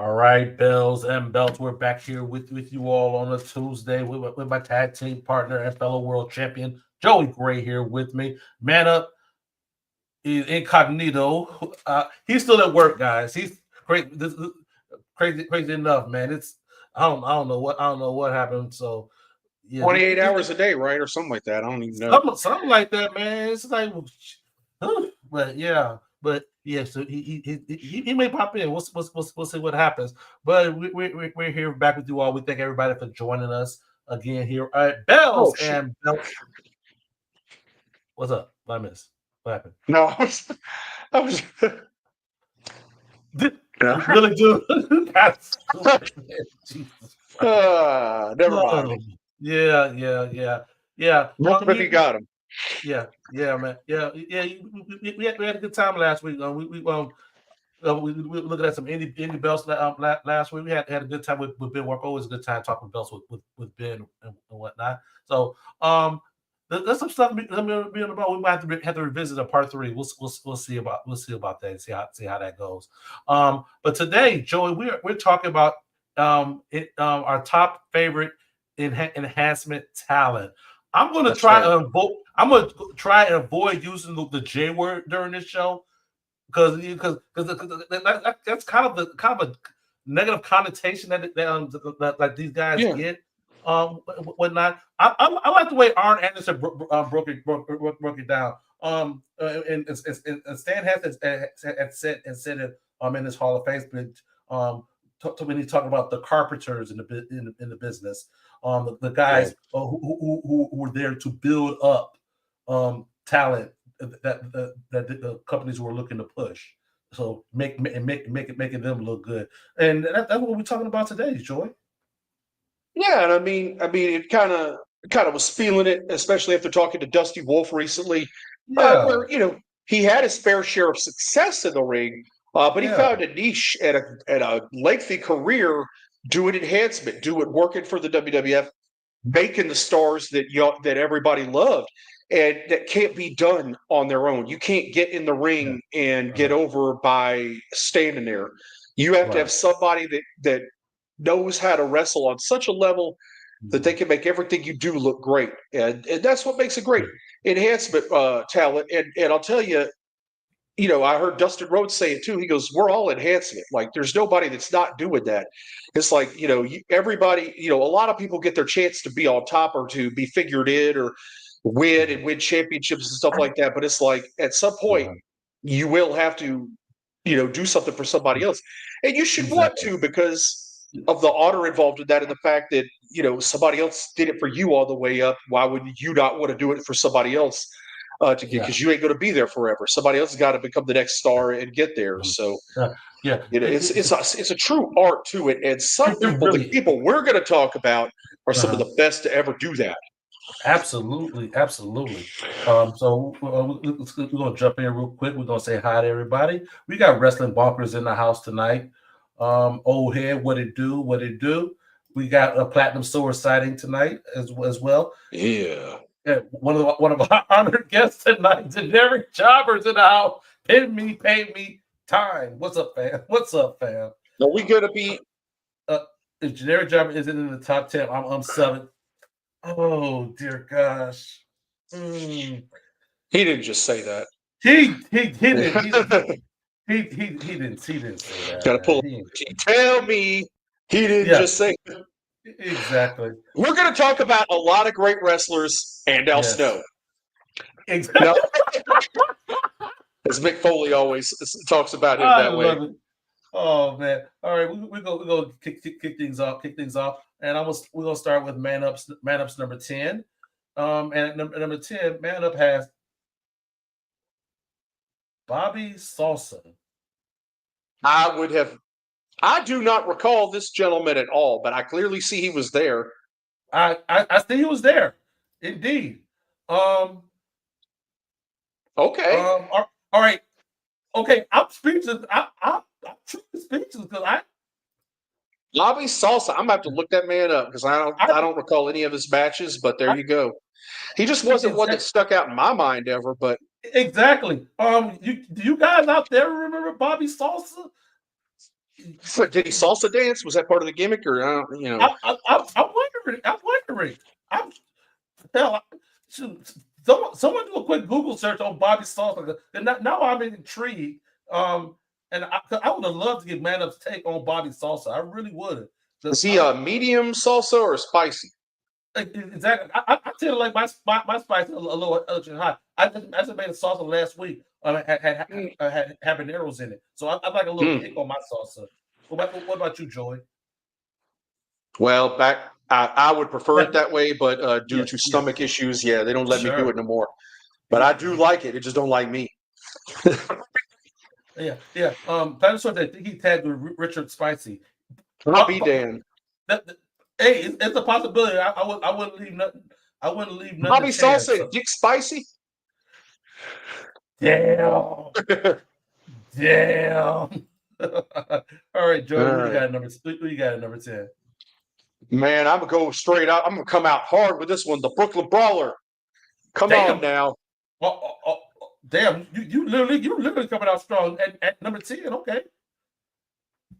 All right, Bells and Belts, we're back here with you all on a Tuesday with my tag team partner and fellow world champion, Joey Gray, here with me. Man up, is incognito. He's still at work, guys. He's crazy. Crazy enough, man. I don't know what happened. So yeah, 28 hours a day, right, or something like that. I don't even know. Something like that, man. It's like, but yeah. But yeah, so he may pop in. We'll see what happens. But we're here back with you all. We thank everybody for joining us again here at Bells and Belts. What's up? What I missed? What happened? No, I was really do. Never mind. Yeah. Nothing if you got him. Yeah, man. Yeah. We had a good time last week. We looking at some indie belts last week. We had a good time with Ben Work. Always a good time talking belts with Ben and whatnot. So there's some stuff being about. We might have to revisit a part 3. We'll see about that and see how that goes. But today, Joey, we're talking about our top favorite enhancement talent. I'm going to try and avoid using the J word during this show because that's kind of a negative connotation that these guys get. Whatnot. I like the way Arn Anderson broke it down. And Stan had said it in his Hall of Fame when he's talking about the carpenters in the business. The guys who were there to build up talent that the companies were looking to push. So making them look good, and that's what we're talking about today, Joy. Yeah, and I mean, it kind of was feeling it, especially after talking to Dusty Wolf recently, where he had his fair share of success in the ring, but he found a niche at a lengthy career doing enhancement, working for the WWF, making the stars that everybody loved, and that can't be done on their own. You can't get in the ring and get over by standing there. You have to have somebody that knows how to wrestle on such a level that they can make everything you do look great, and that's what makes a great enhancement talent. And I'll tell you, I heard Dustin Rhodes say it too. He goes, "We're all enhancement. Like, there's nobody that's not doing that." It's like, everybody, a lot of people get their chance to be on top or to be figured in or win championships and stuff like that. But it's like, at some point, you will have to, do something for somebody else, and you should want to, because of the honor involved in that, and the fact that somebody else did it for you all the way up. Why would you not want to do it for somebody else? Because you ain't going to be there forever. Somebody else has got to become the next star and get there. So it's a true art to it. And some people, the people we're going to talk about, are some of the best to ever do that. Absolutely. So we're going to jump in real quick. We're going to say hi to everybody. We got Wrestling Bonkers in the house tonight. Old head, what it do? We got a Platinum Sword sighting tonight as well. Yeah. One of our honored guests tonight, generic jobbers in the house. Pay me time. What's up, fam? Are we gonna be? If generic jobber isn't in the top 10, I'm 7th. Oh dear gosh. He didn't just say that. He didn't. He didn't say that. Gotta pull. Tell me he didn't just say that. Exactly. We're going to talk about a lot of great wrestlers and Al Snow. Exactly. No. As Mick Foley always talks about him I that way. love it. Oh man! All right, we go kick things off. And we're gonna start with Man Up's number 10. And at number 10, Man Up has Bobby Salsa. I do not recall this gentleman at all, but I clearly see he was there. I see he was there, indeed. Okay. All right. Okay, I'm speechless. I'm truly speechless because Bobby Salsa. I'm gonna have to look that man up because I don't recall any of his matches, but there you go. He just wasn't one that stuck out in my mind ever, but exactly. Do you guys out there remember Bobby Salsa? So did he salsa dance? Was that part of the gimmick, or I'm wondering. Hell, someone do a quick Google search on Bobby Salsa. And now I'm intrigued. And I would have loved to get Man Up's take on Bobby Salsa. I really would. Is he a medium salsa or spicy? Exactly. I tend to like my spice a little extra hot. I just made a salsa last week. Had habaneros in it, so I like a little kick on my salsa. What about you, Joey? Well, I would prefer it that way, but due to stomach issues, they don't let me do it no more. But I do like it. It just don't like me. Yeah. Dinosaur, I think he tagged with Richard Spicy. I'll be damned. Hey, it's a possibility. I wouldn't leave nothing. I wouldn't leave nothing. Bobby Salsa, Dick Spicy. Damn. Damn. All right, Joey. Who you got at number 10? Man, I'm gonna go straight out. I'm gonna come out hard with this one. The Brooklyn Brawler. Come on now. Damn, you literally coming out strong at number 10. Okay.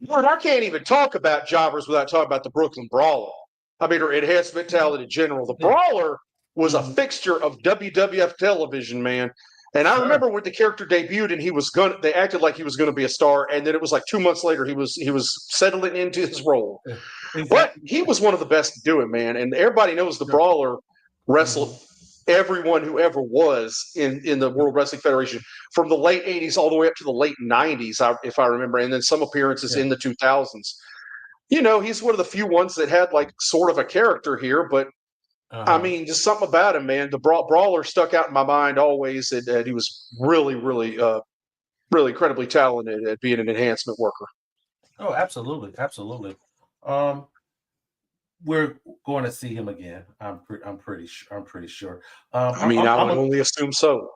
Lord, I can't even talk about jobbers without talking about the Brooklyn Brawler. I mean, or Enhanced Mentality in general. The Brawler was a fixture of WWF television, man. And I remember when the character debuted, and they acted like he was gonna be a star, and then it was like 2 months later he was settling into his role. Exactly. But he was one of the best to do it, man. And everybody knows the Brawler wrestled everyone who ever was in the World Wrestling Federation from the late 80s all the way up to the late 90s, if I remember, and then some appearances in the 2000s. You know, he's one of the few ones that had like sort of a character here, but I mean, just something about him, man. The Brawler stuck out in my mind always, and he was really, really, really incredibly talented at being an enhancement worker. Oh, absolutely. We're going to see him again. I'm pretty sure. I mean, I would only assume so.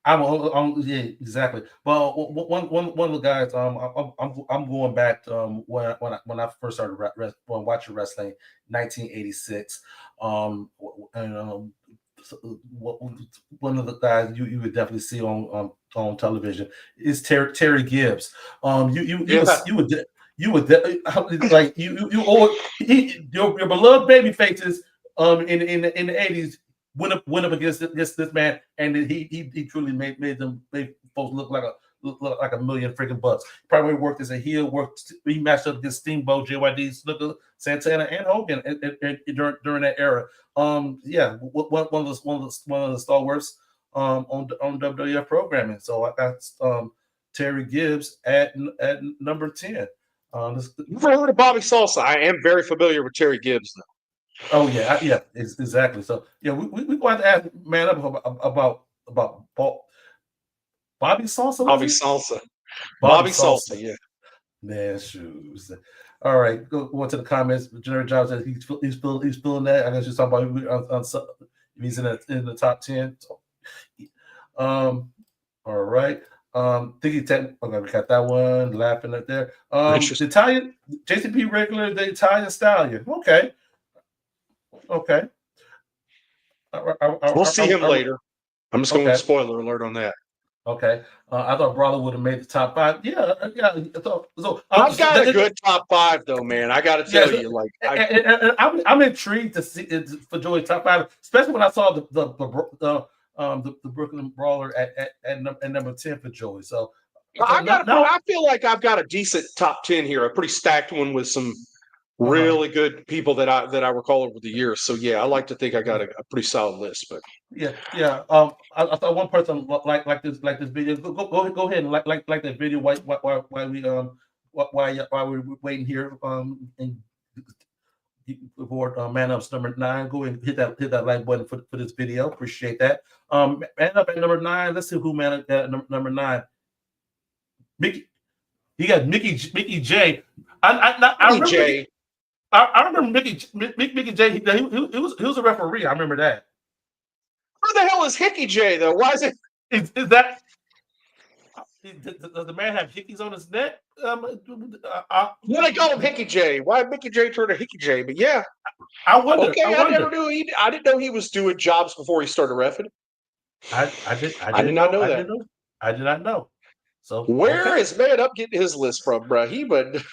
Yeah, exactly. Well, one of the guys. I'm going back when I first started watching wrestling, 1986. And one of the guys you would definitely see on television is Terry Gibbs. You would like your beloved baby faces in the 80s went up against this man, and he truly made folks look like a million freaking bucks. Probably worked as a heel, he matched up against Steamboat, JYD, Snooker, Santana, and Hogan during that era. One of the stalwarts on WWF programming. So I got Terry Gibbs at number 10. You've heard of Bobby Salsa? I am very familiar with Terry Gibbs, though. Oh yeah, exactly. So we going to ask Man Up about Bobby Salsa. Bobby Salsa, yeah. Man, shoes. All right, go to the comments. Generic Job says he's feeling that. I guess you're talking about he's in the top 10. All right. Thinking okay, we got that one laughing up there. The Italian JCP regular, the Italian Stallion. Okay. We'll see him later. I'm just going to spoiler alert on that. Okay. I thought Brawler would have made the top 5. Yeah. So I've got a good top 5 though, man. I got to tell you, like, I'm intrigued to see for Joey's top 5, especially when I saw the Brooklyn Brawler at number 10 for Joey. So I feel like I've got a decent top 10 here, a pretty stacked one with some really good people that I recall over the years. So yeah, I like to think I got a pretty solid list. But yeah. I saw one person like this video. Go ahead and like that video. Why we're waiting here and for Man Up's number 9. Go ahead and hit that like button for this video. Appreciate that. Man Up at number 9. Let's see who Man Up at number 9. Mickey. He got Mickey J. I remember Mickey J. He was a referee. I remember that. Who the hell is Hickey J though? Why is it? Is that? Does the man have hickeys on his neck? When I call him Hickey J, why Mickey J turned to Hickey J? But yeah, I wonder. Okay, I never knew. I didn't know he was doing jobs before he started reffing. I did not know that. I did not know. So where is Man Up getting his list from, bro? He would.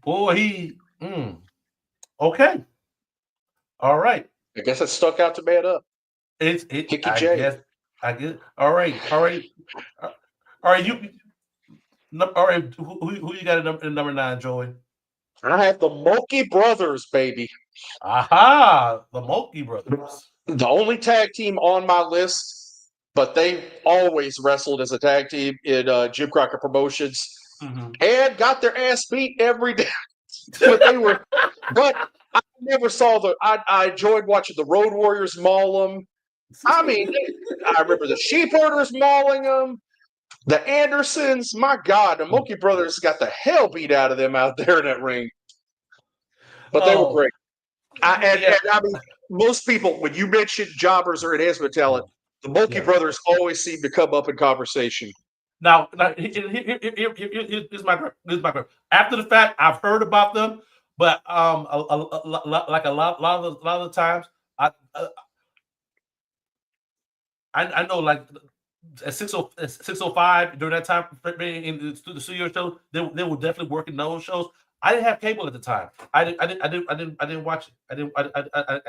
Boy, okay. All right. I guess it stuck out to Man Up. Hickey J. I get it. All right. Who you got in number 9, Joey? I have the Mulkey Brothers, baby. Aha, the Mulkey Brothers. The only tag team on my list, but they always wrestled as a tag team in Jim Crockett Promotions and got their ass beat every day. But I never saw I enjoyed watching the Road Warriors maul them. I mean, I remember the Sheep Herders mauling them. The Andersons, my God, the Mulkey Brothers got the hell beat out of them out there in that ring. But they were great. And I mean, most people, when you mention jobbers or enhancement talent, the Mulkey Brothers always seem to come up in conversation. Now here's my question. After the fact, I've heard about them, but like a lot of the times, I know like at 605 during that time in the studio show, they were definitely working those shows. I didn't have cable at the time. I didn't watch it. I didn't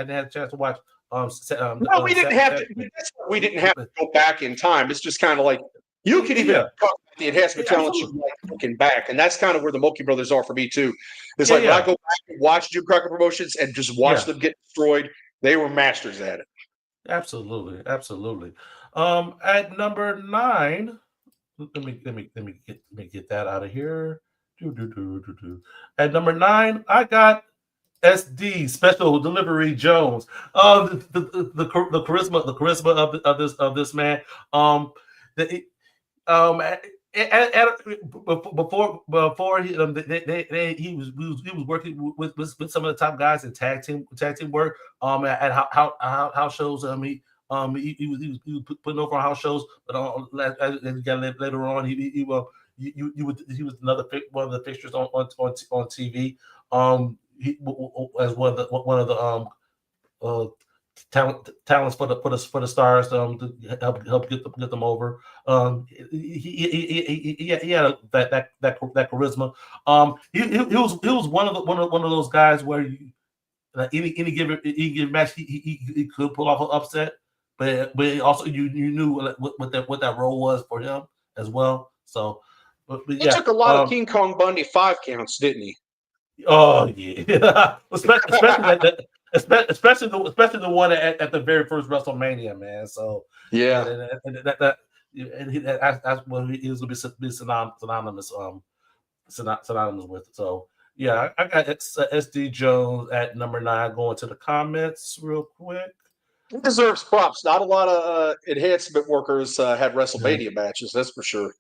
have a chance to watch. No, we didn't have to. We didn't have to go back in time. It's just kind of like you can even talk about the enhancement talent you like looking back, and that's kind of where the Mulkey Brothers are for me too. It's like when I go back and watch Jim Crockett Promotions and just watch them get destroyed, they were masters at it. Absolutely. At number 9, let me get that out of here. At number 9, I got SD Special Delivery Jones. The charisma of this man. Before he was working with some of the top guys in tag team work. At house shows. He was putting over on house shows, but as he got later on, he was another one of the fixtures on TV. He as one of the talents for the stars to help get them over. He had that charisma. He was one of those guys where any given match he could pull off an upset. But also you knew what that role was for him as well. So he took a lot of King Kong Bundy 5 counts, didn't he? Oh yeah, especially the one at the very first WrestleMania, man. So yeah, that's what he was gonna be synonymous with. So yeah, I got SD Jones at number 9. Going to the comments real quick. He deserves props. Not a lot of enhancement workers had WrestleMania matches, that's for sure.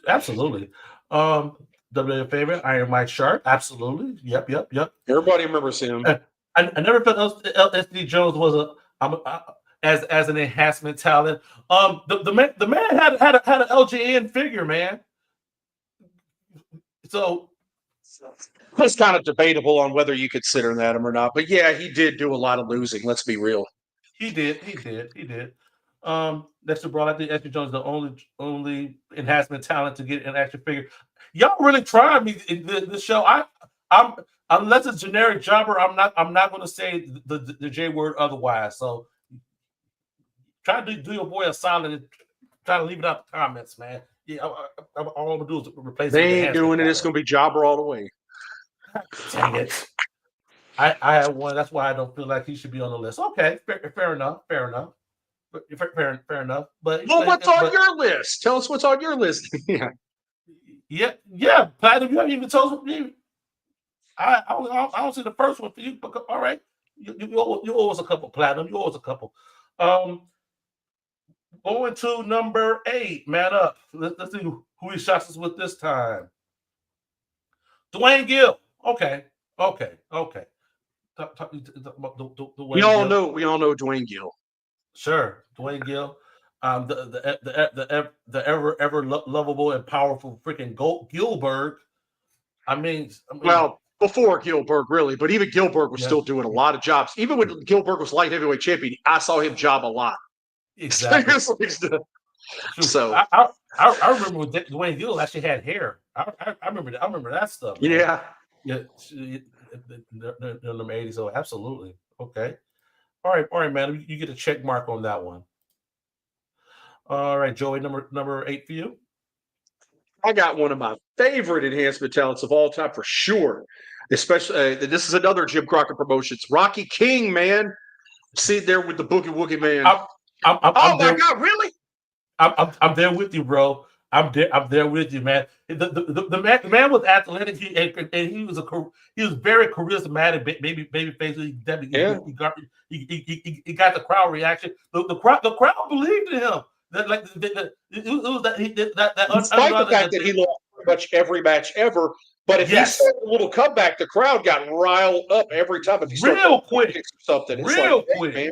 Absolutely. WWE favorite, Iron Mike Sharp. Absolutely. Yep. Everybody remembers him. I never felt SD Jones was as an enhancement talent. The man had an LJN figure, man. So it's kind of debatable on whether you consider that him or not. But yeah, he did do a lot of losing. Let's be real. He did. Next to brought out the SD Jones, the only enhancement talent to get an action figure. Y'all really tried me in this show. I'm unless it's generic jobber, I'm not going to say the J word otherwise. So try to do your boy a solid and try to leave it out the comments, man. Yeah, all I'm gonna do is replace. They ain't doing it. It's gonna be jobber all the way. Dang it. I have one. That's why I don't feel like he should be on the list. Okay, fair enough. Fair enough. Fair enough. But Well, what's on your list? Tell us what's on your list. yeah. Platinum, you haven't even told me. I don't see the first one for you. But all right, you owe us a couple. Platinum, you owe us a couple. Going to number 8. Man up. Let's see who he shots us with this time. Dwayne Gill. Okay. We all know Dwayne Gill. Sure, Dwayne Gill. The ever lovable and powerful freaking Gilbert. I mean, well, before Gilbert, really, but even Gilbert was still doing a lot of jobs. Even when Gilbert was light heavyweight champion, I saw him job a lot. Exactly. So I remember when Dwayne Gill actually had hair. I remember that. I remember that stuff. Man. Yeah. In the 80s. So absolutely. Okay. All right, man. You get a check mark on that one. All right, Joey, number 8 for you. I got one of my favorite enhancement talents of all time for sure. Especially, this is another Jim Crockett Promotions. Rocky King, man. See there with the Boogie Woogie Man. I'm my God, really? I'm there with you, bro. I'm there with you, man. The man was athletic. He was very charismatic. Baby face. He got the crowd reaction. The crowd believed in him. Despite the fact that he lost pretty much every match ever, but if he started a little comeback, the crowd got riled up every time. If he real quick, something, real quick, man.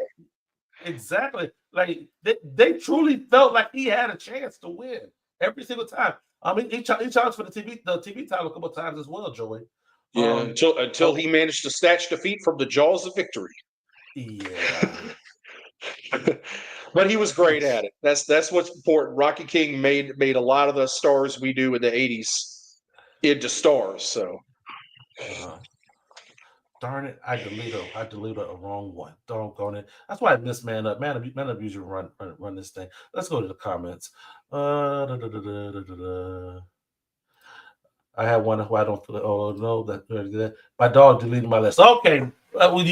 Exactly. Like they truly felt like he had a chance to win every single time. I mean, he challenged for the TV title a couple of times as well, Joey. Yeah, until he managed to snatch defeat from the jaws of victory. Yeah. But he was great at it. That's what's important. Rocky King made a lot of the stars we do in the 80s into stars. So darn it, I deleted a wrong one. Doggone it. That's why I missed Man Up. Man Up usually run this thing. Let's go to the comments. I have one who I don't feel. Oh no, that my dog deleted my list. Okay, well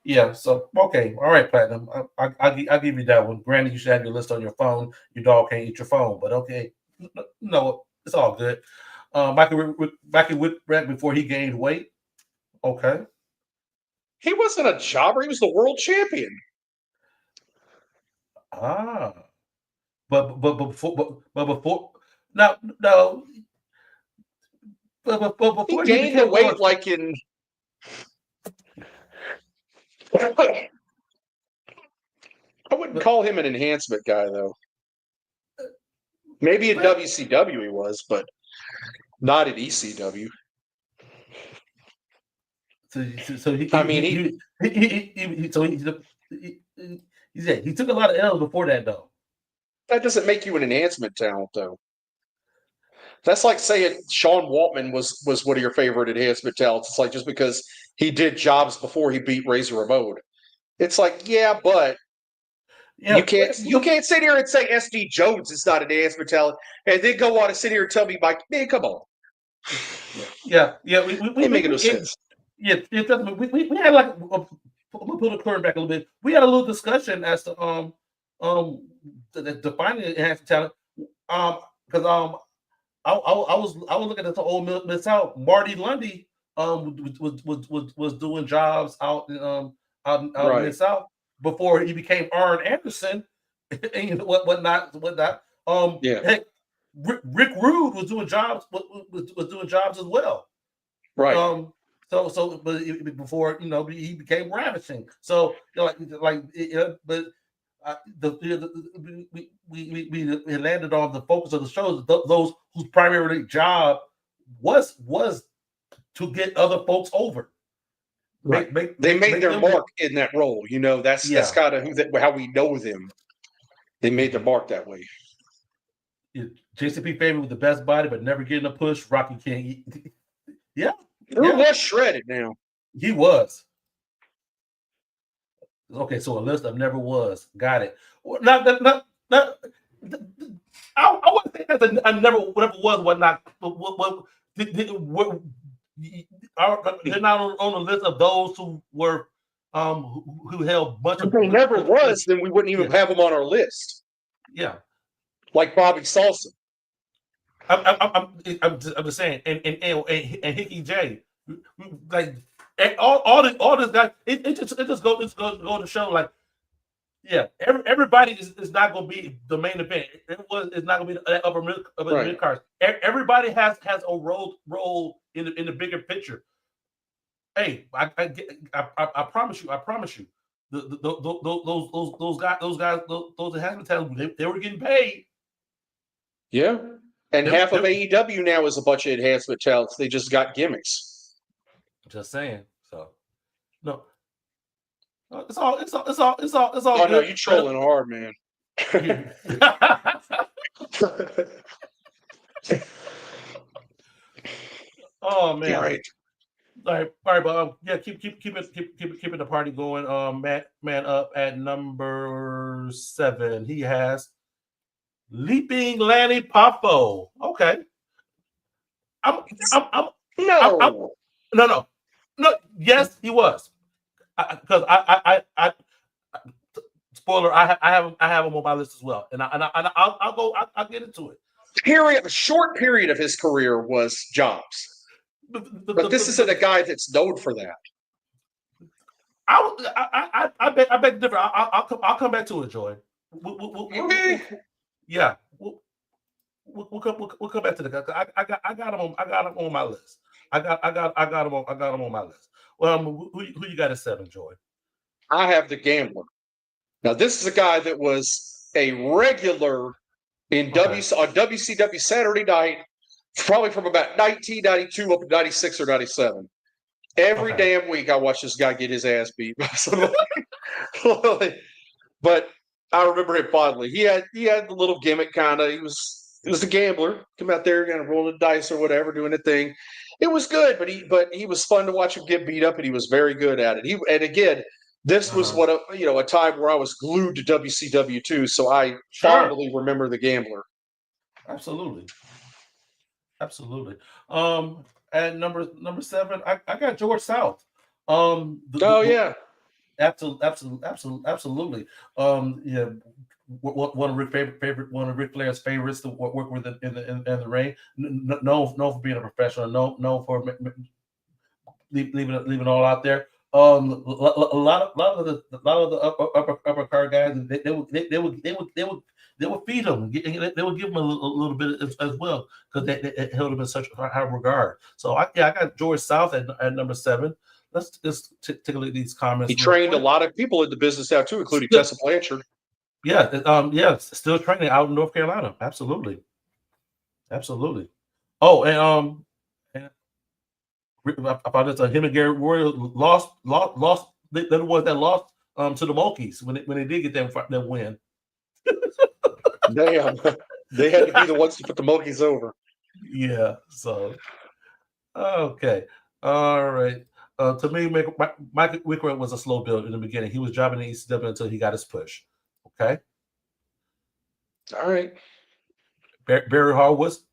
yeah. So okay, all right, Platinum. I'll give you that one. Granted, you should have your list on your phone. Your dog can't eat your phone, but okay, no, it's all good. Michael Whipwreck before he gained weight. Okay. He wasn't a jobber. He was the world champion. But before no. But before he gained the weight like in. I wouldn't call him an enhancement guy, though. Maybe in WCW he was, but not at ECW. So he took a lot of L's before that, though. That doesn't make you an enhancement talent, though. That's like saying Sean Waltman was one of your favorite enhancement talents. It's like just because he did jobs before he beat Razor Ramon. It's like, yeah, but you can't sit here and say SD Jones is not an enhancement talent, and then go on and sit here and tell me, Mike, man, come on. Yeah. We make no sense. Yeah, it doesn't. We had like we'll put the current back a little bit. We had a little discussion as to defining enhancement talent. Because I was looking at the old Mid South. Marty Lundy was doing jobs out in Mid South before he became Arn Anderson and whatnot. Heck, Rick Rude was doing jobs as well. Right. But before he became ravishing. So but we landed on the focus of the shows. Those whose primary job was to get other folks over. Right. They made their mark in that role. That's kind of how we know them. They made their mark that way. JCP Favorite with the best body, but never getting a push. Rocky King. Yeah. Drew was shredded now. He was. Okay, so a list of never was. Got it. I wouldn't say that's a never was, whatnot. they're not on the list of those who were who held much If of. they never was, then we wouldn't even have them on our list. Yeah, like Bobby Salsa. I'm just saying, and Hickey J, like all this guy, it just goes to show, like, yeah, everybody is not going to be the main event. It's not going to be the upper mid card. Everybody has a role in the bigger picture. Hey, I promise you, those guys, those enhancement talents, they were getting paid. Yeah. And half of AEW now is a bunch of enhancement talents. They just got gimmicks. Just saying. So, no, it's all. Oh good. No, you trolling hard, man. Oh man. All right. All right, but yeah, keep it the party going. Man up at number 7. He has Leaping Lanny Poffo. Okay. No. Yes, he was. Because I spoiler, I have him on my list as well, and I'll get into it. A short period of his career was jobs, but this isn't a guy that's known for that. I bet different. I'll come back to it, Joy. Yeah, we'll come back to the guy. I got him on my list. I got him on my list. Who you got at 7, Joy? I have the Gambler. Now, this is a guy that was a regular in WCW Saturday night, probably from about 1992 up to 96 or 97. Every damn week I watched this guy get his ass beat. But I remember him fondly. He had the little gimmick kind of. He was the Gambler. Come out there, kind of rolling the dice or whatever, doing a thing. It was good, but he was fun to watch him get beat up, and he was very good at it. And again, this was a time where I was glued to WCW too, so I fondly remember the Gambler. Absolutely. At number 7, I got George South. Yeah. Absolutely. Yeah, one of Ric Flair's favorites to work with in the ring. Known for being a professional. Known for leaving it all out there. A lot of the upper card guys, they would feed him. They would give him a little bit as well, because they held him in such high regard. So I got George South at number 7. Let's just take a look at these comments. He trained a lot of people in the business now too, including Tessa Blanchard. Yeah, still training out in North Carolina. Absolutely. Oh, and I thought this him and Gary Royal lost. They're the ones that lost to the Monkeys when they did get that win. Damn, they had to be the ones to put the Monkeys over. Yeah. So, okay, all right. To me, Mike Wicker was a slow build in the beginning. He was jobbing in ECW until he got his push. Okay. All right. Barry Hall was.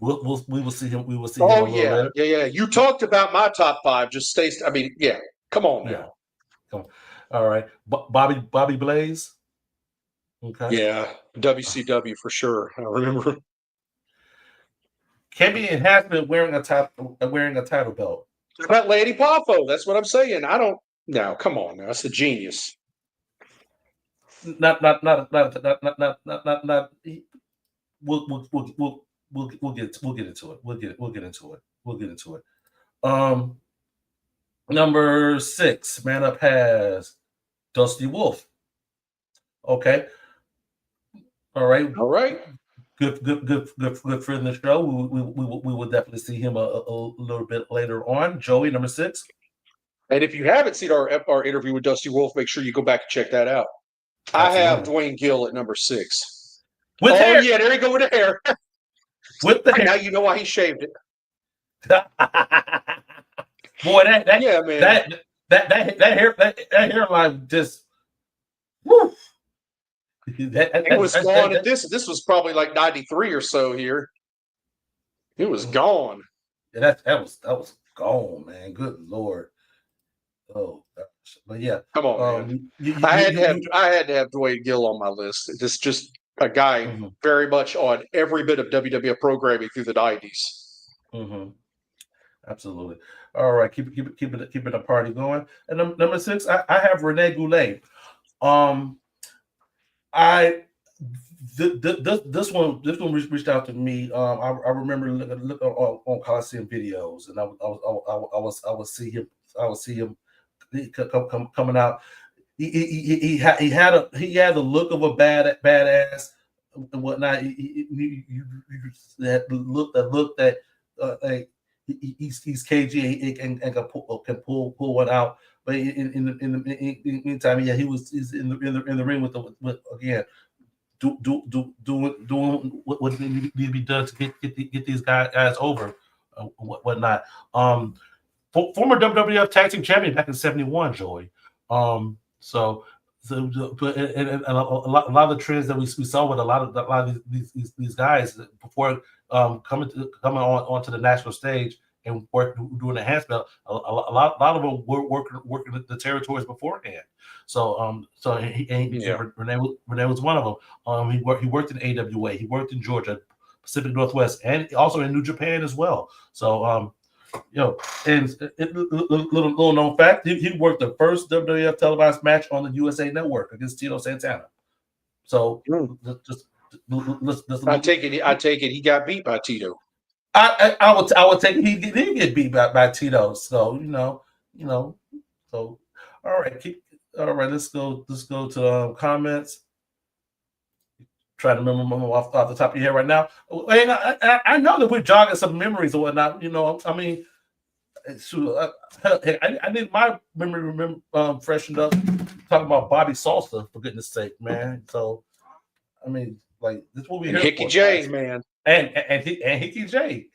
We will see him. We will see him a little later. Yeah. You talked about my top 5. Just stay. I mean, yeah. Come on now. Yeah. Come on. All right. Bobby Blaze. Okay. Yeah. WCW for sure. I remember. Can be Enhancement wearing a title belt. About Lady Poffo. That's what I'm saying. I don't. No, come on now. That's a genius. Not. We'll get into it. We'll get into it. Number 6, man up has Dusty Wolf. Okay. All right. Good friend of the show. We will definitely see him a little bit later on. Joey, number 6. And if you haven't seen our interview with Dusty Wolf, make sure you go back and check that out. Absolutely. I have Dwayne Gill at number 6. Hair. Yeah, there you go with the hair. With the hair. Now you know why he shaved it. Boy, that yeah, man. That hairline just. Woo. It was gone at this. This was probably like 93 or so here. It was gone. Yeah, that was gone, man. Good Lord. Oh gosh. But yeah. Come on, man. You, I had to have Dwayne Gill on my list. Just a guy mm-hmm, very much on every bit of WWF programming through the 90s. mm-hmm. Absolutely. All right, keep it a party going. And number 6, I have Rene Goulet. I this one reached out to me. I remember look on Coliseum videos, and I would see him coming out. He had the look of a badass and whatnot. That look that like he's cagey and can pull one out. But in the meantime, yeah, he's in the ring with again doing what needs to be done to get these guys over, whatnot. Former WWF Tag Team Champion back in '71, Joey. So but and a lot of the trends that we saw with a lot of these guys before coming onto the national stage and doing the enhancement, a lot of them were working the territories beforehand. So Renee was one of them. He worked in AWA, he worked in Georgia, Pacific Northwest, and also in New Japan as well. So and little known fact, he worked the first WWF televised match on the USA Network against Tito Santana. So I take it he got beat by Tito. I would take it he did get beat by Tito. So so all right. Let's go to comments. Try to remember off the top of your head right now. And I know that we're jogging some memories or whatnot. I mean, I need my memory freshened up. Talking about Bobby Salsa, for goodness sake, man. So, I mean, like this is what we hear. Hickey J, guys. Man, and Hickey J.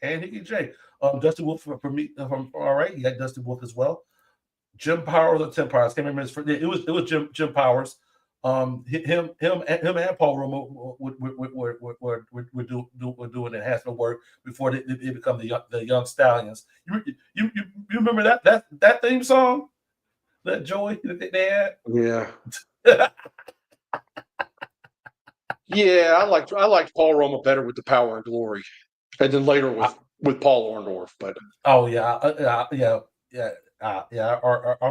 Dusty Wolf for me from RA. You got Dusty Wolf as well. Jim Powers or Tim Powers. I can't remember his first. It was Jim Powers. Him and Paul Roma were doing enhancement work before they become the Young Stallions. You remember that theme song that Joey that they had? Yeah. Yeah, I liked Paul Roma better with the Power and Glory, and then later with Paul Orndorff. But I'm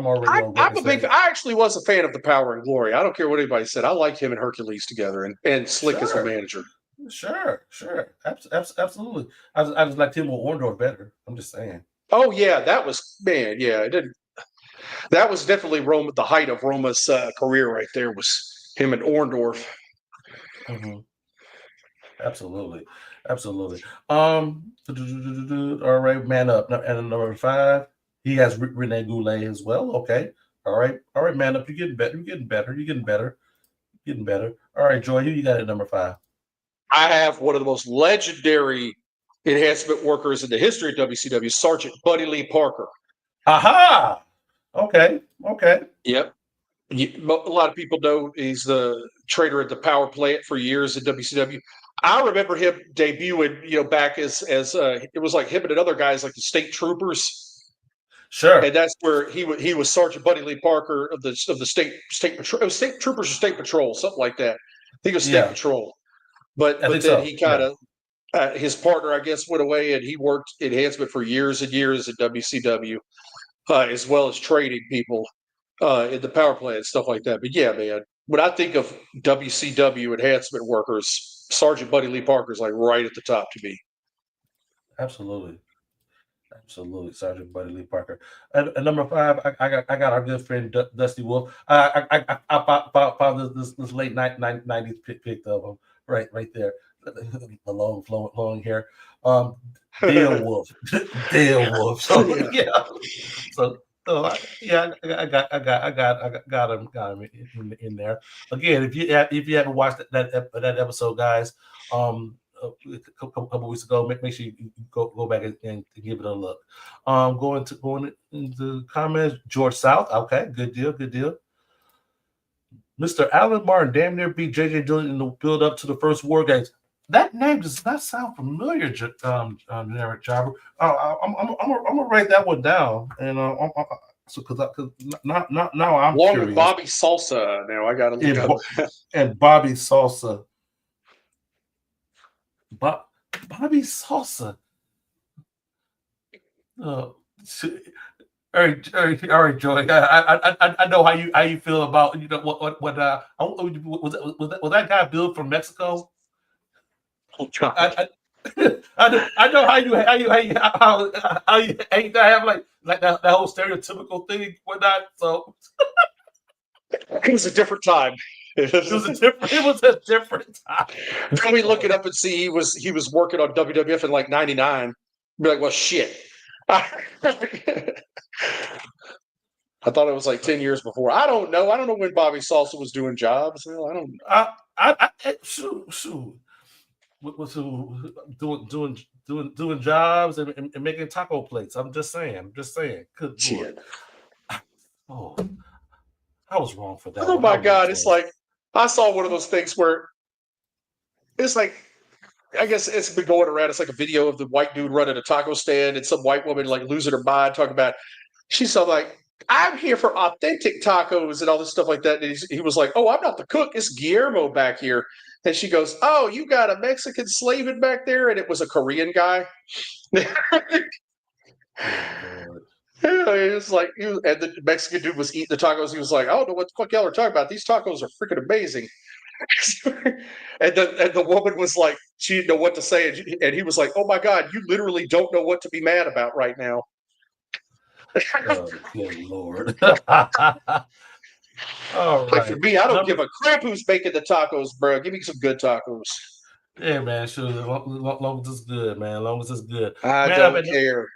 already. I actually was a fan of the Power and Glory. I don't care what anybody said. I liked him and Hercules together, and Slick as the manager. Sure, absolutely. I just liked him with Orndorff better. I'm just saying. Oh yeah, that was man. Yeah, it didn't. That was definitely Roma. The height of Roma's career right there was him and Orndorff. Mm-hmm. Absolutely. All right, man up. And number 5. He has Rene Goulet as well. Okay. All right, man up. You're getting better. All right, Joy, who you got at number 5? I have one of the most legendary enhancement workers in the history of WCW, Sergeant Buddy Lee Parker. Aha! Okay. Yep. A lot of people know he's the trader at the power plant for years at WCW. I remember him debuting, back as it was like him and other guys like the State Troopers. Sure. And that's where he was Sergeant Buddy Lee Parker of the state patrol. It was State Troopers or State Patrol, something like that. I think it was State Patrol. But then he kind of his partner, I guess, went away, and he worked enhancement for years and years at WCW, as well as trading people in the power plant and stuff like that. But yeah, man, when I think of WCW enhancement workers, Sergeant Buddy Lee Parker is like right at the top to me. Absolutely, Sergeant Buddy Lee Parker. And number 5, I got our good friend Dusty Wolf. I found this late 90s pick of him right there, the long flowing hair. Dale Wolf. So yeah. I got him in there. Again, if you haven't watched that episode, guys, a couple weeks ago, make sure you go back and give it a look. Going into comments, George South. Okay, good deal. Mr. Alan Martin damn near beat JJ Dillon in the build up to the first War Games. That name does not sound familiar, generic Jabber. I'm gonna write that one down, and so because now I'm Along with curious. Bobby Salsa. Now I got to look And, up. and Bobby Salsa, Bobby Salsa. Uh, all right, Joey. I know how you feel about what was that guy Bill from Mexico? I, I know how you have like that whole stereotypical thing whatnot. So It was a different time. it was a different time. Then we look it up and see he was working on WWF in like '99. Be like, well, shit. I thought it was like 10 years before. I don't know. I don't know when Bobby Salsa was doing jobs. I don't. Shoot. Was doing jobs and making taco plates. I'm just saying. Good Shit. Lord. Oh, I was wrong for that. Oh my God! It's like I saw one of those things where it's like I guess it's been going around. It's like a video of the white dude running a taco stand and some white woman like losing her mind talking about. She's so like, I'm here for authentic tacos and all this stuff like that. And he was like, oh, I'm not the cook. It's Guillermo back here. And she goes, oh, you got a Mexican slaving back there? And it was a Korean guy. It was like, and the Mexican dude was eating the tacos. He was like, I don't know what the fuck y'all are talking about. These tacos are freaking amazing. and the woman was like, she didn't know what to say. And he was like, oh my God, you literally don't know what to be mad about right now. Oh, good Lord. All right. Like for me, I don't give a crap who's making the tacos, bro. Give me some good tacos. Yeah, man. Sure. Long as it's good, man. Long as it's good. I don't care.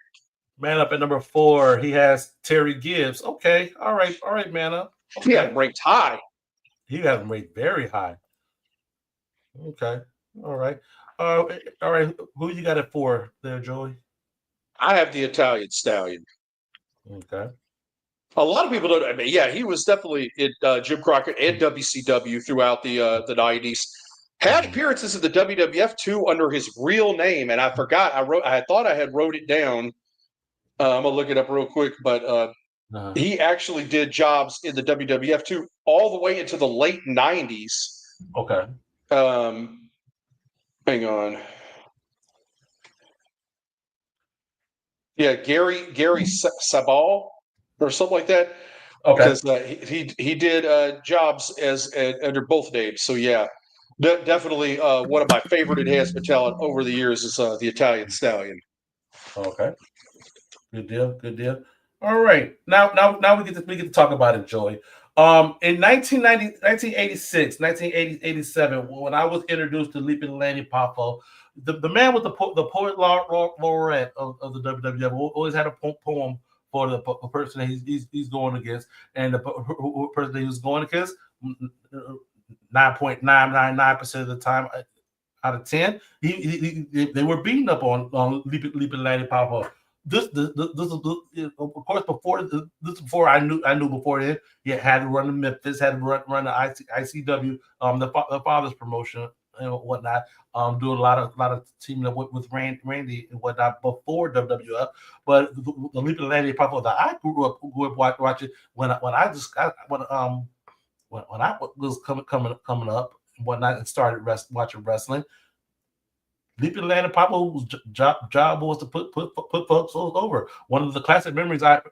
Man up at number 4, he has Terry Gibbs. Okay. All right, man up. Okay. He had him ranked high. He had him ranked very high. Okay. All right. All right. Who you got it for there, Joey? I have the Italian Stallion. Okay. A lot of people don't. I mean, yeah, he was definitely in Jim Crockett and WCW throughout the '90s. Had appearances in the WWF too under his real name, and I forgot. I thought I had wrote it down. I'm gonna look it up real quick, but he actually did jobs in the WWF too, all the way into the late '90s. Okay. Hang on. Yeah, Gary Sabal or something like that. Okay. Because he did jobs as under both names. So yeah, definitely one of my favorite enhancement talent over the years is the Italian Stallion. Okay. Good deal. All right. Now we get to talk about it, Joey. In 1986, 1987, when I was introduced to Leaping Lanny Poffo, the man with the poet laureate of the WWF always had a poem for the person that he's going against, and the person that he was going against, 9.999% of the time out of 10, they were beating up on Leaping Lanny Poffo. This of course before I knew before then he had to run the Memphis, had to run the ICW, the father's promotion and whatnot, doing a lot of teaming up with Randy and whatnot before WWF. But the Leaping Lanny Poffo that I grew up watching when I was coming up and whatnot and started watching wrestling. Leaping Lanny Poffo job was to put folks over. One of the classic memories I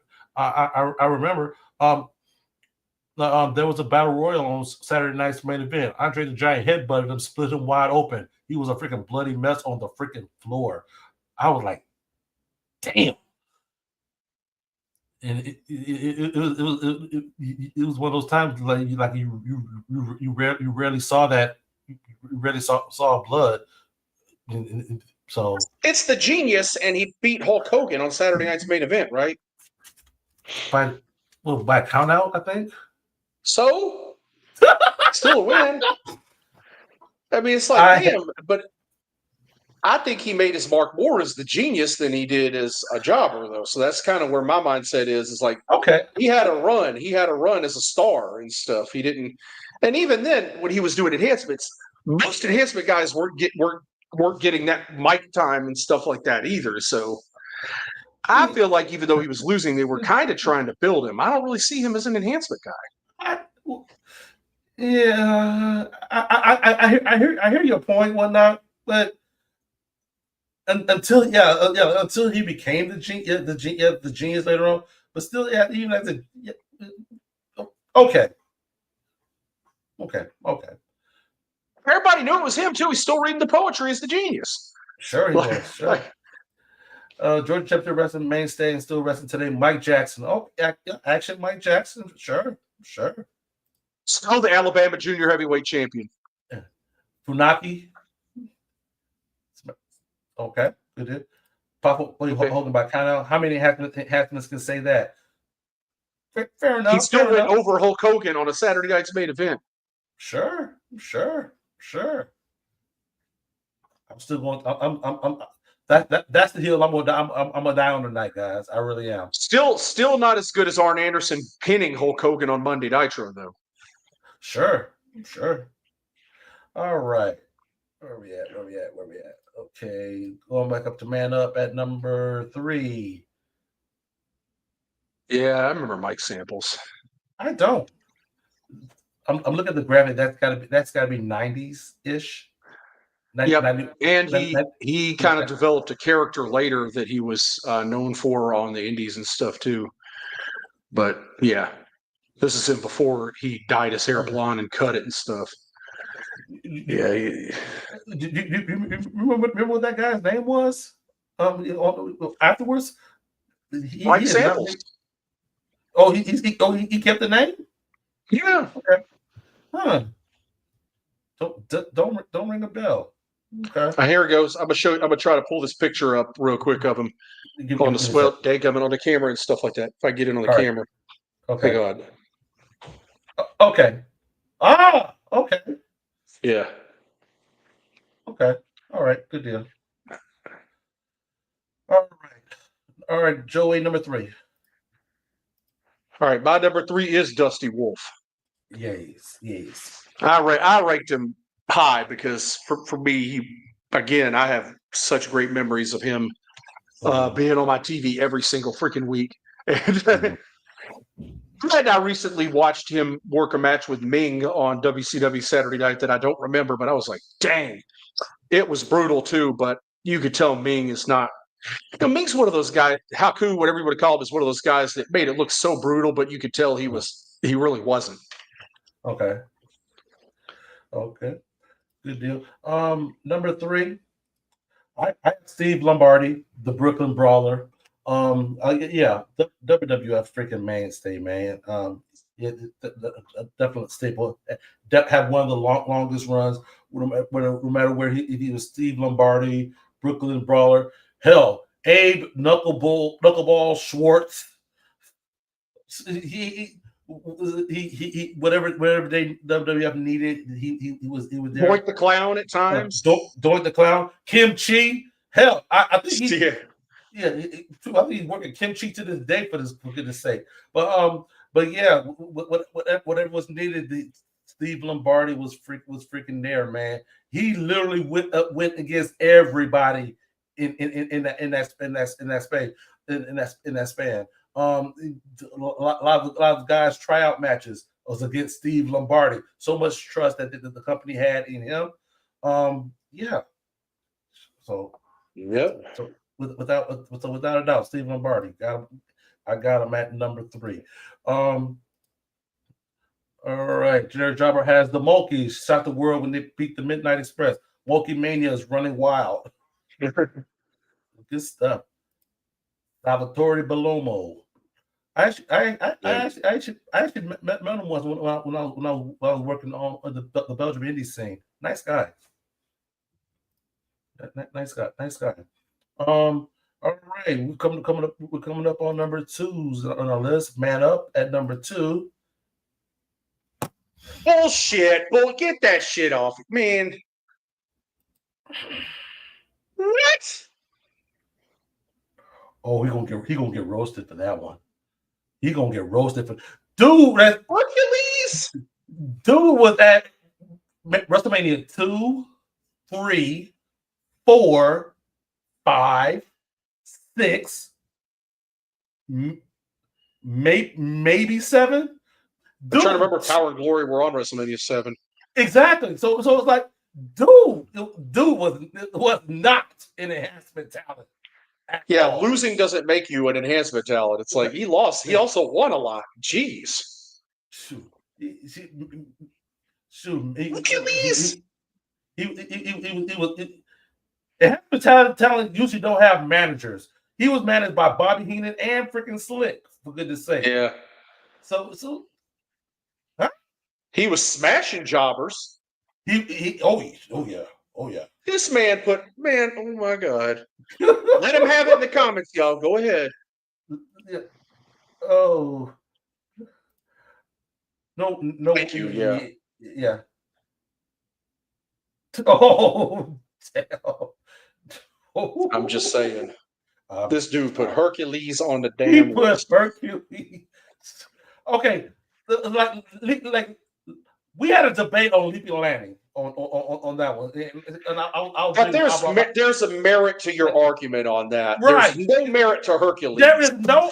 remember. There was a battle royal on Saturday night's main event. Andre the Giant headbutted him, split him wide open. He was a freaking bloody mess on the freaking floor. I was like, damn. And it was one of those times like you rarely saw that. You rarely saw blood. So it's the Genius, and he beat Hulk Hogan on Saturday night's main event, right? By count out, I think. So still a win. I mean, it's like damn, but I think he made his mark more as the Genius than he did as a jobber, though. So that's kind of where my mindset is. Is like, okay, he had a run. He had a run as a star and stuff. He didn't, and even then, when he was doing enhancements, most enhancement guys weren't weren't getting that mic time and stuff like that either. So I feel like even though he was losing, they were kind of trying to build him. I don't really see him as an enhancement guy. I hear your point, whatnot, but until he became the genius later on, but still, even as okay. Everybody knew it was him too. He's still reading the poetry as the genius. Sure, he was. Sure. Georgia Chapter Wrestling mainstay and still wrestling today. Mike Jackson. Oh, action, Mike Jackson. Sure. Still the Alabama junior heavyweight champion. Funaki. Okay, good. Papa Hogan by count. How many happiness can say that? Fair enough. He still went over Hulk Hogan on a Saturday night's main event. Sure. I'm still going. I'm that's the hill I'm gonna die on tonight, guys. I really am. Still not as good as Arn Anderson pinning Hulk Hogan on Monday Nitro, though. Sure. All right. Where we at? Okay, going back up to Man Up at number 3. Yeah, I remember Mike Samples. I don't. I'm looking at the graphic. That's gotta be 90s ish. Yep. And he kind of developed a character later that he was known for on the indies and stuff too. But yeah, this is him before he dyed his hair blonde and cut it and stuff. Yeah. Do you remember what that guy's name was? Afterwards, Mike Samples. He kept the name. Yeah. Okay. Huh. Don't ring a bell. Okay. Here it goes. I'm gonna try to pull this picture up real quick of him on the swell day coming on the camera and stuff like that. If I get in on the camera. Okay. Thank God. Okay. Okay. Yeah. Okay. All right. Good deal. All right. Joey, number 3. All right. My number 3 is Dusty Wolf. Yes. I ranked him high because for me, I have such great memories of him being on my TV every single freaking week. And I recently watched him work a match with Ming on WCW Saturday Night that I don't remember, but I was like, dang, it was brutal too. But you could tell Ming is not. Ming's one of those guys. Haku, whatever you want to call him, is one of those guys that made it look so brutal, but you could tell he really wasn't. Okay. Good deal. Number 3, I have Steve Lombardi, the Brooklyn Brawler. The WWF freaking mainstay, man. Definitely staple. Have one of the longest runs. No matter where he was, Steve Lombardi, Brooklyn Brawler. Hell, Abe Knuckleball Schwartz. He whatever they WWF needed, he was there. Doink the Clown at times. Doink the Clown. Kim Chi. Hell, I think I think he's working Kim Chi to this day for goodness sake. But yeah, whatever was needed, Steve Lombardi was freaking there, man. He literally went against everybody in that span. A lot of guys tryout matches was against Steve Lombardi. So much trust that the company had in him. Yeah. So yep. So without a doubt, Steve Lombardi I got him at number 3. All right, Jared Jobber has the Mulkeys shot the world when they beat the Midnight Express. Mulkey Mania is running wild. Good stuff. Salvatore Bellomo. I actually met him once when I was working on the Belgium indie scene. Nice guy. Nice guy. All right, we're coming up on number 2s on our list. Man Up at number 2. Bullshit. Get that shit off, man. What? Oh, he gonna get roasted for that one. He gonna get roasted for dude. That Hercules. Dude was at WrestleMania 2, 3, 4, 5, 6, maybe 7. I'm trying to remember if Power and Glory were on WrestleMania 7. Exactly. So it's like, dude was not an enhancement talent. Yeah, losing doesn't make you an enhancement talent. It's like he lost. He also won a lot. Jeez. Shoot. Achilles. He was enhancement talent usually don't have managers. He was managed by Bobby Heenan and freaking Slick, for goodness sake. Yeah. So huh? He was smashing jobbers. Oh yeah. This man oh my God. Let him have it in the comments, y'all. Go ahead. Yeah. Oh. No. Thank you, yeah. Yeah. Oh, damn. I'm just saying. This dude put Hercules on the damn He put Hercules. Okay. Like we had a debate on Leaping Landing on that one. And but there's a merit to your argument on that. Right. There's no merit to Hercules. There is none.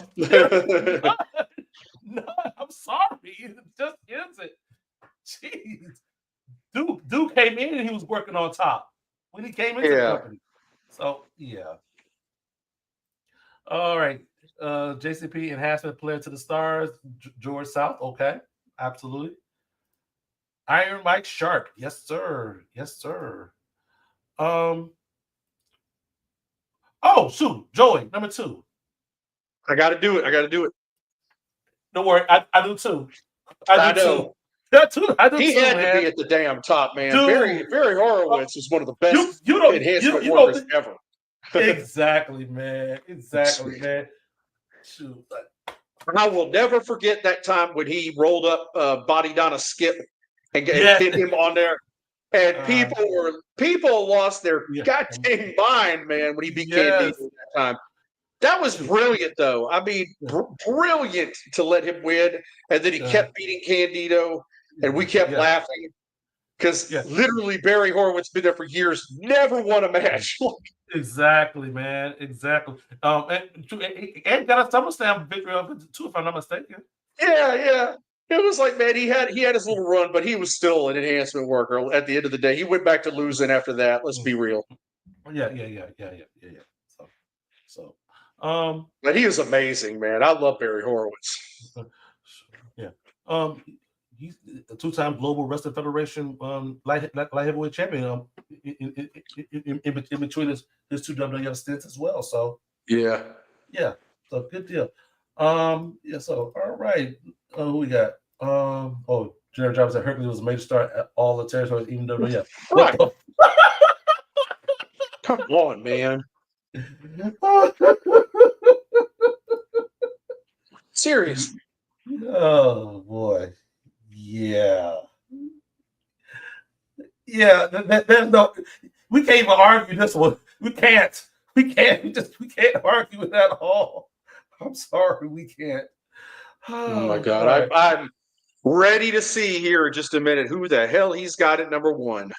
I'm sorry. It just isn't. Jeez. Duke came in and he was working on top when he came into the company. So, yeah. All right. JCP Enhancement Player to the Stars. George South. Okay. Absolutely. Iron Mike Sharp. Yes, sir. Yes, sir. Oh, shoot. Joey, number 2. I got to do it. Don't worry. I do too. I do know. Too. He had to be at the damn top, man. Dude. Barry Horowitz is one of the best enhancement workers ever. Exactly, man. Exactly, man. Shoot. I will never forget that time when he rolled up Body Donna Skip and pinned him on there. And people lost their goddamn mind, man, when he beat Candido at that time. That was brilliant, though. I mean, brilliant to let him win. And then he kept beating Candido, and we kept laughing. Because literally Barry Horowitz been there for years, never won a match. Exactly, man. Exactly. And got a SummerSlam victory of it too, if I'm not mistaken. Yeah. It was like, man, he had his little run, but he was still an enhancement worker at the end of the day. He went back to losing after that. Let's be real. Yeah. So but he was amazing, man. I love Barry Horowitz. Yeah. He's a 2-time Global Wrestling Federation light heavyweight champion in between his 2 WWF stints as well. So yeah. So good deal. So all right. Who we got? Jared Jarvis said Hercules was a major star at all the territories, even WWF. Right. Come on, man. Serious. Oh boy. Yeah. There's no. We can't even argue this one. We can't. We can't argue with that at all. I'm sorry, we can't. Oh my God. I'm ready to see here in just a minute who the hell he's got at number 1.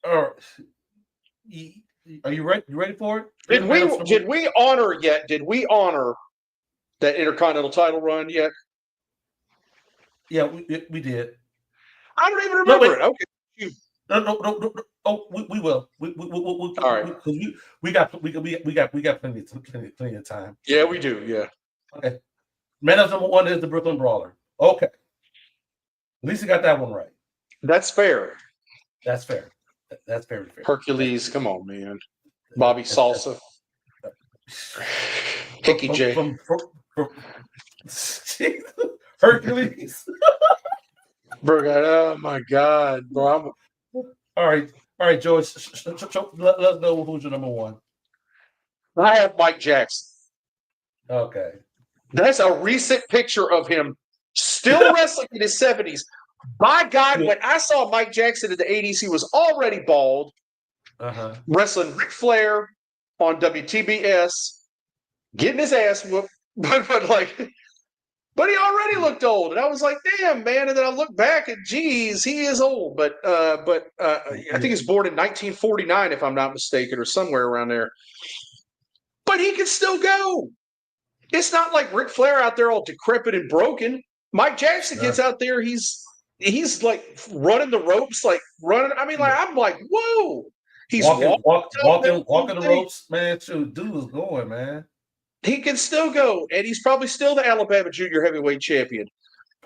Are you ready? You ready for it? Did we honor yet? Did we honor that Intercontinental title run yet? Yeah, we did. I don't even remember it. Okay. No. Oh, we will. All right. We got plenty of time. Yeah, we do. Yeah. Okay. Man of number 1 is the Brooklyn Brawler. Okay. At least you got that one right. That's fair. That's fair. That's very fair. Hercules, come on, man. Bobby Salsa. Hickey J. From Hercules. Bro, oh my God, bro. All right, George. Let us know who's your number 1. I have Mike Jackson. Okay. That's a recent picture of him still wrestling in his 70s. By God, when I saw Mike Jackson in the 80s, he was already bald, wrestling Ric Flair on WTBS, getting his ass whooped. But like, But he already looked old, and I was like, "Damn, man!" And then I look back, and geez, he is old. But I think he's born in 1949, if I'm not mistaken, or somewhere around there. But he can still go. It's not like Ric Flair out there all decrepit and broken. Mike Jackson gets out there, he's like running the ropes, like running. I mean, like I'm like, whoa. He's walking the ropes, man. Dude is going, man. He can still go, and he's probably still the Alabama Junior Heavyweight Champion.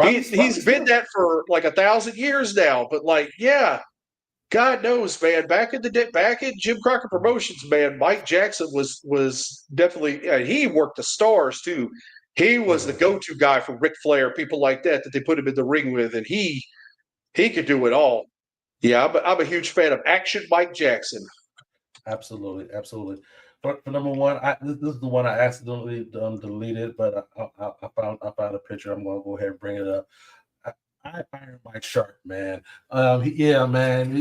He's been that for like 1,000 years now. But like, yeah, God knows, man. Back in the day, back in Jim Crockett Promotions, man, Mike Jackson was definitely he worked the stars too. He was the go-to guy for Ric Flair, people like that they put him in the ring with, and he could do it all. Yeah, I'm a huge fan of Action Mike Jackson. Absolutely. For number one, this is the one I accidentally deleted, but I found a picture. I'm gonna go ahead and bring it up. I Iron Mike Sharp, man. Man.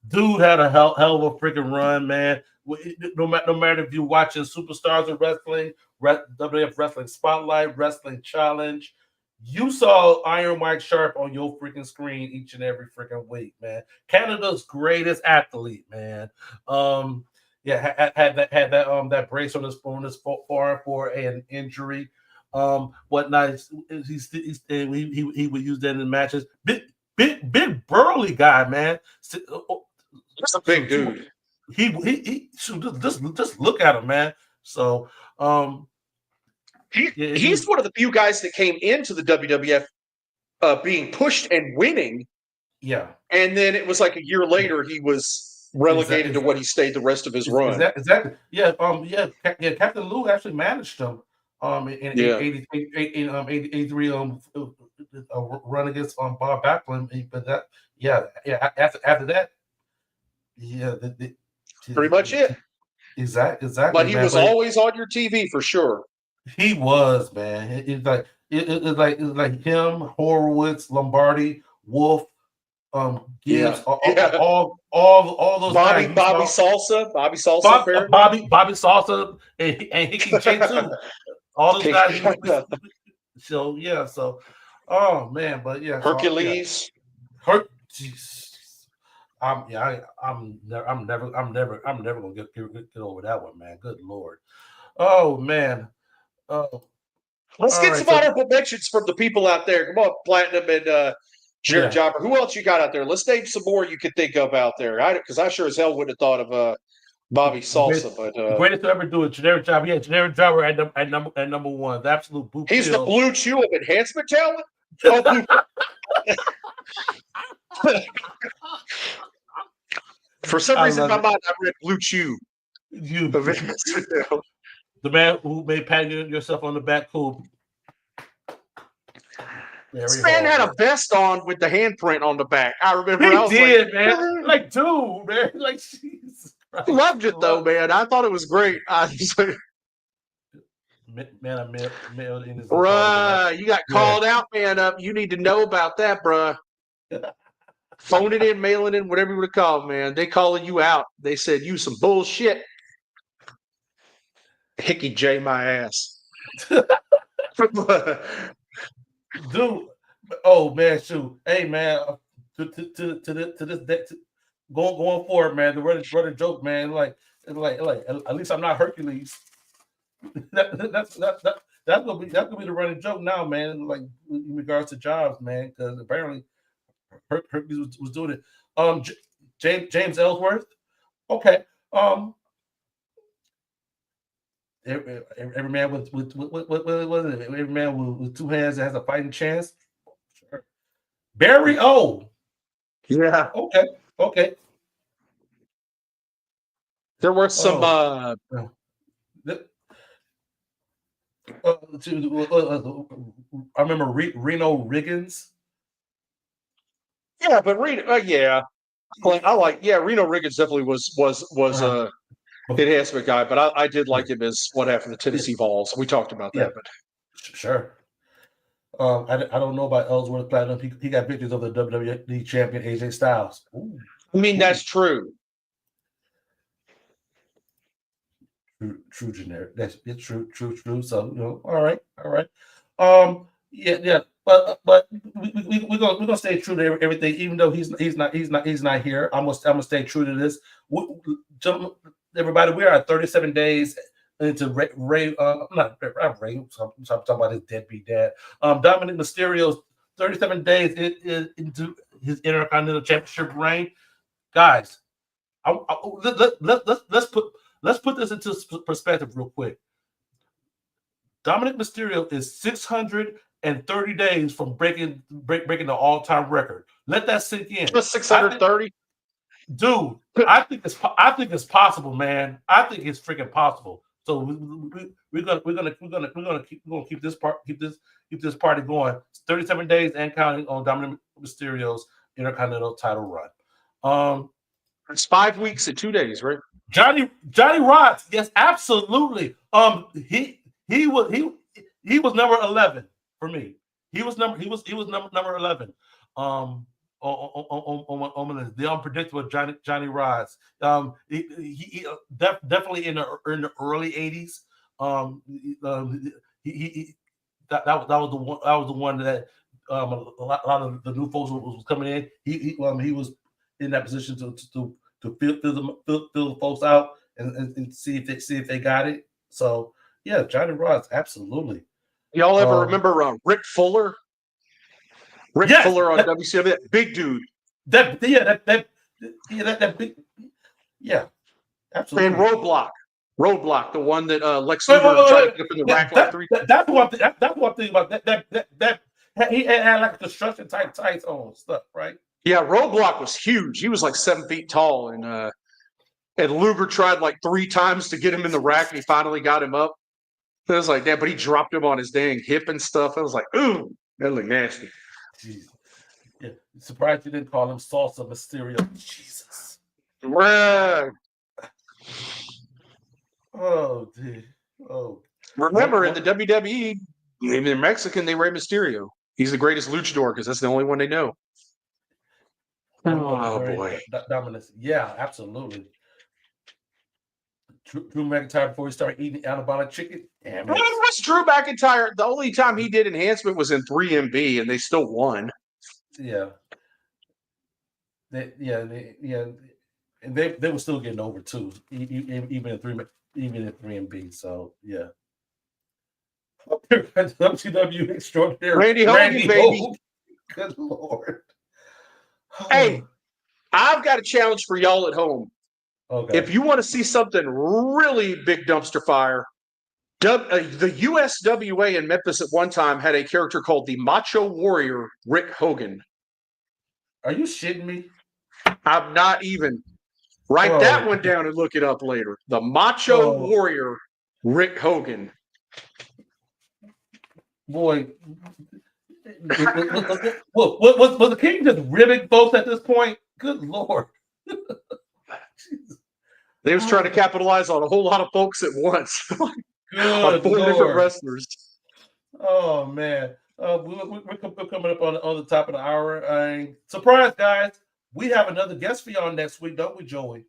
Dude had a hell of a freaking run, man. No matter if you're watching Superstars of Wrestling, WWF Wrestling Spotlight, Wrestling Challenge, you saw Iron Mike Sharp on your freaking screen each and every freaking week, man. Canada's greatest athlete, man. Had that brace on his forearm for an injury. Whatnot. He would use that in matches. Big burly guy, man. That's a big dude. He just look at him, man. So he's one of the few guys that came into the WWF being pushed and winning. Yeah. And then it was like a year later he was relegated to what he stayed the rest of his run. Exactly. Yeah. Captain Lou actually managed him. In 83 run against Bob Backlund, but after that, pretty much it. Exactly. But he was always on your TV for sure. He was, man. It's like him, Horowitz, Lombardi, Wolf, Gibbs, all those Bobby Salsa, Bobby Salsa, and Hickey J too. All those guys. Oh man, but yeah, Hercules. I'm never gonna get over that one, man. Good Lord. Oh man. Let's get some honorable mentions from the people out there. Come on, Platinum and Jared Jobber. Who else you got out there? Let's name some more you could think of out there. Because I sure as hell wouldn't have thought of Bobby Salsa. But greatest to ever do it, Jared Jobber. Yeah, Jared Jobber at number one. The absolute blue. He's the Blue Chew of enhancement talent. Oh, for some reason, in my mind, I read Blue Chew. The man who made patting yourself on the back cool. This man had a vest on with the handprint on the back. I remember. He did, man. Like, dude, man. Like, Jesus Christ. I loved it, though, man. I thought it was great. Man, I mailed in his. Bruh, you got called out, man. Up. You need to know about that, bruh. Phone it in, mail it in, whatever you would call it, man. They calling you out. They said you some bullshit. Hickey J my ass. Dude, oh man, shoot. Hey man, to this day, going forward, man, the running joke, man, like at least I'm not Hercules. That's gonna be the running joke now, man. Like in regards to jobs, man, because apparently Hercules was doing it. James Ellsworth, okay. Every man with what is it? Every man with two hands that has a fighting chance. Sure. Barry O. Yeah. Okay. There were some. I remember Reno Riggins. Yeah, but Reno. Reno Riggins definitely was a enhancement guy, but I did like him as what happened to Tennessee Vols. We talked about that, but sure. I don't know about Ellsworth Platinum. He got pictures of the WWE champion AJ Styles. Ooh. I mean, that's true. True generic. It's true. So all right. Yeah. But we're gonna stay true to everything, even though he's not here. I'm gonna stay true to this. Everybody, we are 37 days into Ray. I'm not Ray. I'm talking about his deadbeat dad. Dominic Mysterio's 37 days into his Intercontinental Championship reign, guys. Let's put this into perspective real quick. Dominic Mysterio is 630 days from breaking the all-time record. Let that sink in. Just 630, dude. I think it's possible, man. I think it's freaking possible. So we're gonna keep this party going. 37 days and counting on Dominic Mysterio's Intercontinental title run. It's 5 weeks and 2 days, right? Johnny Rods, yes, absolutely. He was number 11 for me. He was number 11. On the unpredictable Johnny Rods. He definitely in the early 80s. That was the one that a lot of the new folks was coming in. He was in that position to fill the folks out and see if they got it. So yeah, Johnny Rods, absolutely. Y'all ever remember Rick Fuller? Rick Fuller on WCW, that big dude. That big, yeah, absolutely. And Roadblock, the one that Lex Luger tried to put up in the rack like 3 times. That's one thing about that he had like construction type tights on stuff, right? Yeah, Roadblock was huge. He was like 7 feet tall, and Luger tried like 3 times to get him in the rack, and he finally got him up. It was like that, but he dropped him on his dang hip and stuff. I was like, ooh, that looked nasty. Jeez. Yeah, surprised you didn't call him Salsa Mysterio. Jesus. Right. Oh, dude. Oh. Remember, in the WWE, even in Mexican, they Rey Mysterio. He's the greatest luchador because that's the only one they know. Oh, boy. Dominance. Yeah, absolutely. Drew McIntyre before he started eating anabolic chicken. Damn it. What was Drew McIntyre? The only time he did enhancement was in 3MB, and they still won. Yeah. And they were still getting over too, even in 3MB. So yeah. WCW extraordinary Randy Hogan, baby. Good Lord. Hey, I've got a challenge for y'all at home. Okay. If you want to see something really big dumpster fire, the USWA in Memphis at one time had a character called the Macho Warrior, Rick Hogan. Are you shitting me? I'm not even. Write that one down and look it up later. The Macho Warrior, Rick Hogan. Boy, was the King just ribbing folks at this point? Good Lord. They was trying to capitalize on a whole lot of folks at once. On 4 different wrestlers. Oh, man. We're coming up on the top of the hour. Surprise, guys. We have another guest for y'all next week, don't we, Joey?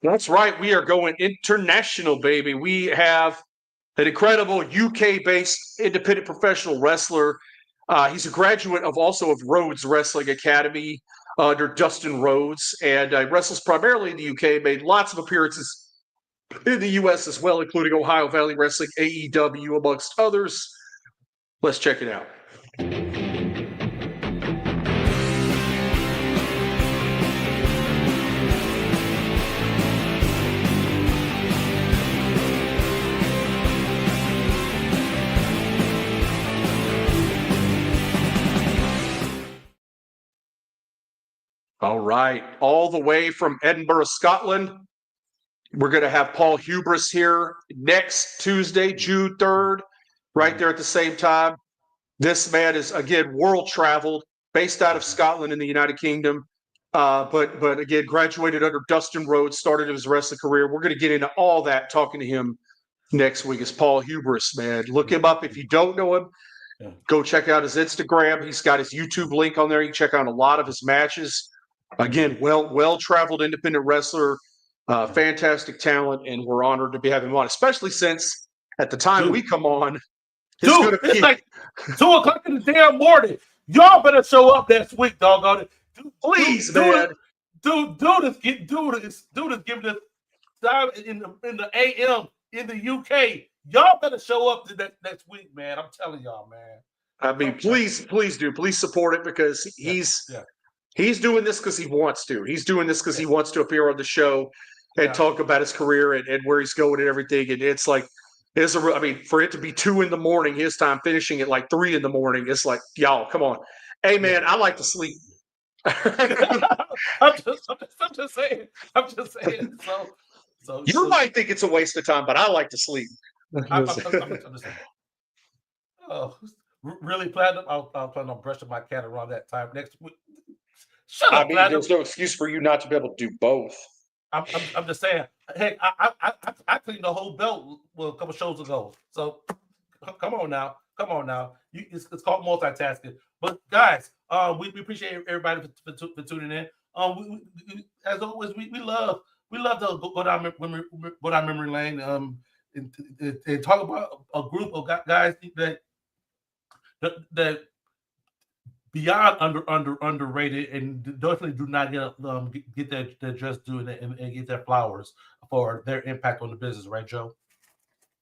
That's right. We are going international, baby. We have an incredible UK-based independent professional wrestler. He's a graduate of Rhodes Wrestling Academy under Dustin Rhodes, and wrestles primarily in the UK, made lots of appearances in the US as well, including Ohio Valley Wrestling, AEW, amongst others. Let's check it out. All right. All the way from Edinburgh, Scotland, we're going to have Paul Hubris here next Tuesday, June 3rd, right there at the same time. This man is, again, world-traveled, based out of Scotland in the United Kingdom, but again, graduated under Dustin Rhodes, started his wrestling career. We're going to get into all that, talking to him next week. Is Paul Hubris, man. Look him up. If you don't know him, go check out his Instagram. He's got his YouTube link on there. You can check out a lot of his matches. Again, well-traveled independent wrestler, fantastic talent, and we're honored to be having him on, especially since at the time we come on, Dude, it's like 2 o'clock in the damn morning. Y'all better show up next week, doggone it. Please, man. Dude is giving us time in the AM in the UK. Y'all better show up to that next week, man. I'm telling y'all, man. I mean, please do. Please support it because he's doing this because he wants to. He's doing this because he wants to appear on the show and talk about his career and where he's going and everything. And it's like, I mean, for it to be 2 a.m, his time, finishing at like 3 a.m, it's like, y'all, come on. Hey, man, I like to sleep. I'm just saying. So you might think it's a waste of time, but I like to sleep. I'm just saying. Oh, really, Platinum? I'll plan on brushing my cat around that time next week. Shut up, Platinum. There's no excuse for you not to be able to do both. I'm just saying. Hey, I cleaned the whole belt a couple shows ago. So come on now. It's called multitasking. But guys, we appreciate everybody for tuning in. As always, we love to go down memory lane. And talk about a group of guys that beyond underrated and definitely do not get their just due and get their flowers for their impact on the business, right, Joe?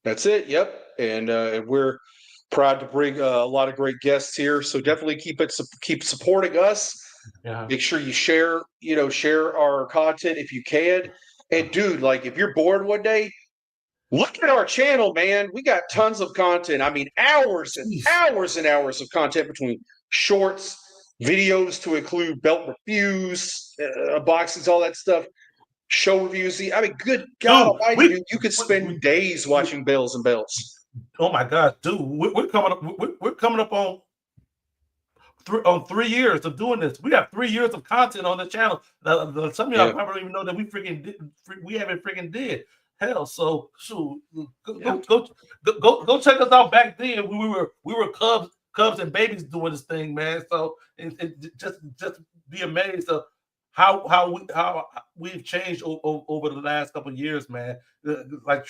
That's it. Yep, and we're proud to bring a lot of great guests here. So definitely keep supporting us. Yeah. Make sure you share our content if you can. And dude, like if you're bored one day, look at our channel, man. We got tons of content. I mean, hours and hours and hours of content between shorts, videos to include belt reviews, unboxings, all that stuff, show reviews. I mean, good God Almighty, you could spend days watching bells and belts. Oh my God, dude, we're coming up on 3 years of doing this. We have 3 years of content on the channel. Some of y'all probably don't even know that we haven't freaking did. Hell, so shoot, go check us out back then. We were cubs and babies doing this thing, man. So and just be amazed of how we've changed over the last couple of years, man. Like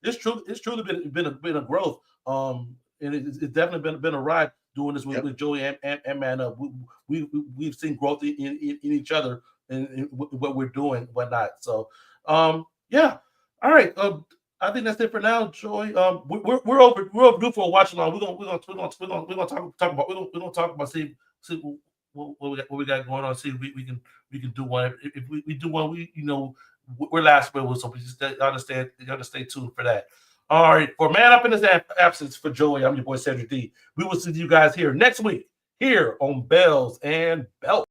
it's truly been a growth. And it's definitely been a ride doing this with Joey and Man Up. We've seen growth in each other and what we're doing, whatnot. So yeah. All right, I think that's it for now, Joy. We're overdue for a watch along. We're gonna talk about see what we got going on. See if we can do one. If we do one, we're last minute, so we just understand. You got to stay tuned for that. All right, for Man Up in his absence, for Joey, I'm your boy Cedric D. We will see you guys here next week here on Bells and Belts.